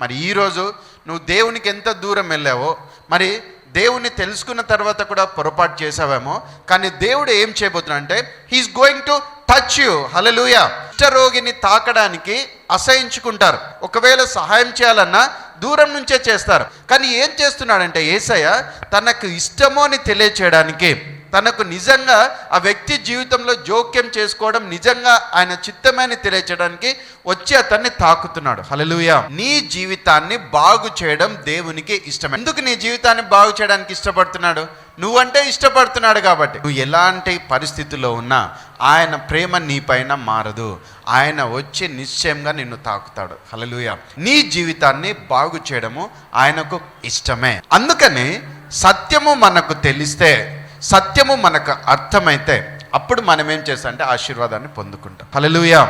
మరి ఈరోజు నువ్వు దేవునికి ఎంత దూరం వెళ్ళావో, మరి దేవుణ్ణి తెలుసుకున్న తర్వాత కూడా పొరపాటు చేసావేమో, కానీ దేవుడు ఏం చేయబోతున్నా అంటే he's going to touch you. Hallelujah. కుష్ఠరోగిని తాకడానికి అసహించుకుంటారు, ఒకవేళ సహాయం చేయాలన్నా దూరం నుంచే చేస్తారు. కానీ ఏం చేస్తున్నాడంటే యేసయ్య తనకు ఇష్టమో అని తెలియచేయడానికి, తనకు నిజంగా ఆ వ్యక్తి జీవితంలో జోక్యం చేసుకోవడం నిజంగా ఆయన చిత్తమని తెలియచేయడానికి వచ్చి అతన్ని తాకుతున్నాడు. హల్లెలూయా. నీ జీవితాన్ని బాగు చేయడం దేవునికి ఇష్టం. ఎందుకు నీ జీవితాన్ని బాగు చేయడానికి ఇష్టపడుతున్నాడు? నువ్వంటే ఇష్టపడుతున్నాడు కాబట్టి. నువ్వు ఎలాంటి పరిస్థితుల్లో ఉన్నా ఆయన ప్రేమ నీ పైన మారదు. ఆయన వచ్చి నిశ్చయంగా నిన్ను తాకుతాడు. హల్లెలూయా. నీ జీవితాన్ని బాగు చేయడము ఆయనకు ఇష్టమే. అందుకని సత్యము మనకు తెలిస్తే, సత్యము మనకు అర్థమైతే అప్పుడు మనం ఏం చేస్తాం అంటే ఆశీర్వాదాన్ని పొందుకుంటాం. హల్లెలూయా.